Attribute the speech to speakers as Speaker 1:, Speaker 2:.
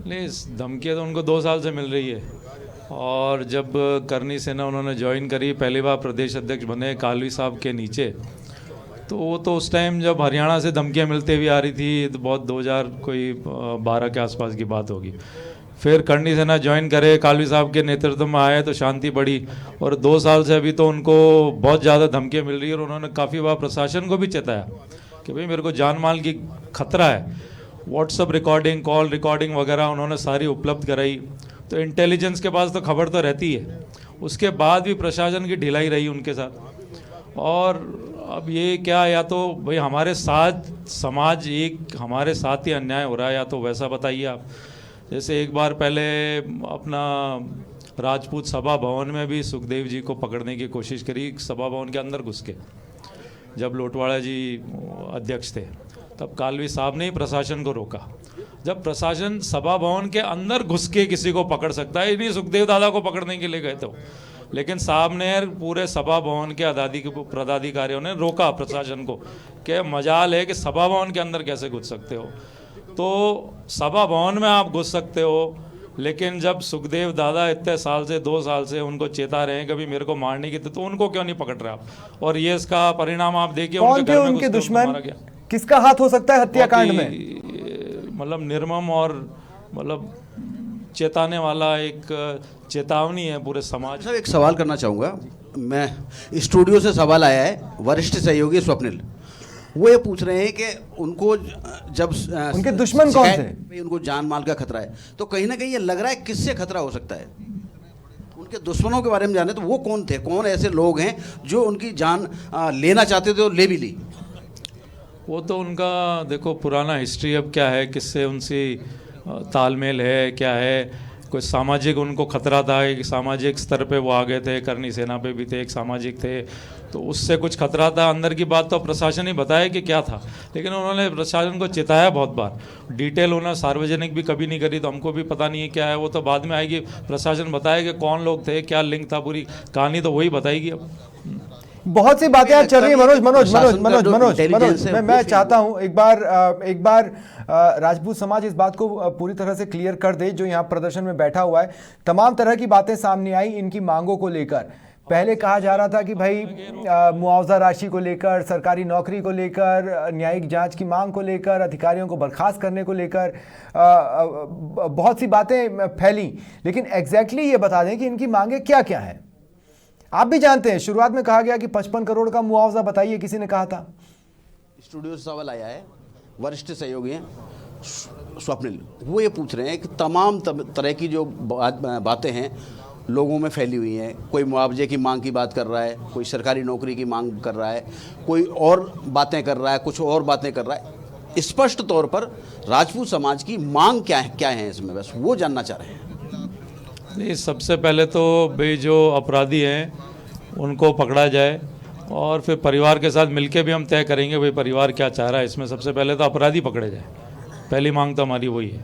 Speaker 1: नहीं, इस धमकी तो उनको 2 साल से मिल रही है। और जब करनी सेना उन्होंने ज्वाइन करी, पहली बार प्रदेश अध्यक्ष बने कालवी साहब के नीचे, तो वो तो उस टाइम जब हरियाणा से धमकियां मिलते हुए आ रही थी, तो बहुत 2012 के आसपास की बात होगी। फिर करनी सेना ज्वाइन करे, कालवी साहब के नेतृत्व में आए तो शांति बढ़ी। और 2 साल से अभी तो उनको बहुत ज़्यादा धमकियाँ मिल रही है। और उन्होंने काफ़ी बार प्रशासन को भी चेताया कि भाई मेरे को जान माल की खतरा है। व्हाट्सअप रिकॉर्डिंग, कॉल रिकॉर्डिंग वगैरह उन्होंने सारी उपलब्ध कराई। तो इंटेलिजेंस के पास तो खबर तो रहती है, उसके बाद भी प्रशासन की ढिलाई रही उनके साथ। और अब ये क्या, या तो भाई हमारे साथ समाज एक हमारे साथ ही अन्याय हो रहा है, या तो वैसा बताइए आप। जैसे एक बार पहले अपना राजपूत सभा भवन में भी सुखदेव जी को पकड़ने की कोशिश करी, सभा भवन के अंदर घुस के, जब लोटवाड़ा जी अध्यक्ष थे, तब कालवी साहब ने ही प्रशासन को रोका। जब प्रशासन सभा भवन के अंदर घुस के किसी को पकड़ सकता है, इन्हीं सुखदेव दादा को पकड़ने के लिए गए थे, लेकिन साहब ने पूरे सभा भवन के पदाधिकारियों ने रोका प्रशासन को कि मजाल है कि सभा भवन के अंदर कैसे घुस सकते हो। तो सभा भवन में आप घुस सकते हो, लेकिन जब सुखदेव दादा इतने साल से 2 साल से उनको चेता रहे हैं कभी मेरे को मारने की, तो उनको क्यों नहीं पकड़ रहे आप? और ये इसका परिणाम आप देखिए,
Speaker 2: उनके घर में उनके दुश्मन, किसका हाथ हो सकता है हत्याकांड में?
Speaker 1: मतलब निर्मम और मतलब चेताने वाला एक चेतावनी है पूरे समाज।
Speaker 3: सर एक सवाल करना चाहूँगा मैं, स्टूडियो से सवाल आया है, वरिष्ठ सहयोगी स्वप्निल, वो ये पूछ रहे हैं कि उनको जब
Speaker 2: उनके दुश्मन कौन थे,
Speaker 3: उनको जान माल का खतरा है, तो कहीं ना कहीं ये लग रहा है किससे खतरा हो सकता है? उनके दुश्मनों के बारे में जाने तो वो कौन थे, कौन ऐसे लोग हैं जो उनकी जान लेना चाहते थे और ले भी ली?
Speaker 1: वो तो उनका देखो पुराना हिस्ट्री अब क्या है, किससे उनसे तालमेल है, क्या है। कोई सामाजिक उनको खतरा था, एक सामाजिक स्तर पे वो आ गए थे, करनी सेना पे भी थे, एक सामाजिक थे, तो उससे कुछ खतरा था। अंदर की बात तो प्रशासन ही बताया कि क्या था, लेकिन उन्होंने प्रशासन को चेताया बहुत बार। डिटेल उन्होंने सार्वजनिक भी कभी नहीं करी, तो हमको भी पता नहीं है क्या है, वो तो बाद में आएगी। प्रशासन बताया कि कौन लोग थे, क्या लिंक था, पूरी कहानी तो वही बताएगी। अब
Speaker 2: बहुत सी बातें चल रही है। मनोज, मैं चाहता हूं एक बार राजपूत समाज इस बात को पूरी तरह से क्लियर कर दे, जो यहाँ प्रदर्शन में बैठा हुआ है। तमाम तरह की बातें सामने आई इनकी मांगों को लेकर। पहले कहा जा रहा था कि भाई मुआवजा राशि को लेकर, सरकारी नौकरी को लेकर, न्यायिक जांच की मांग को लेकर, अधिकारियों को बर्खास्त करने को लेकर बहुत सी बातें फैली। लेकिन एग्जैक्टली ये बता दें कि इनकी मांगें क्या क्या हैं। आप भी जानते हैं, शुरुआत में कहा गया कि 55 करोड़ का मुआवजा बताइए, किसी ने कहा था।
Speaker 3: स्टूडियो से सवाल आया है, वरिष्ठ सहयोगी हैं स्वप्निल, वो ये पूछ रहे हैं कि तमाम तरह की जो बातें हैं लोगों में फैली हुई हैं। कोई मुआवजे की मांग की बात कर रहा है, कोई सरकारी नौकरी की मांग कर रहा है, कोई और बातें कर रहा है, कुछ और बातें कर रहा है। स्पष्ट तौर पर राजपूत समाज की मांग क्या है इसमें, बस वो जानना चाह रहे हैं।
Speaker 1: नहीं, सबसे पहले तो भाई जो अपराधी हैं उनको पकड़ा जाए, और फिर परिवार के साथ मिलके भी हम तय करेंगे भाई परिवार क्या चाह रहा है। इसमें सबसे पहले तो अपराधी पकड़े जाए, पहली मांग तो हमारी वही है।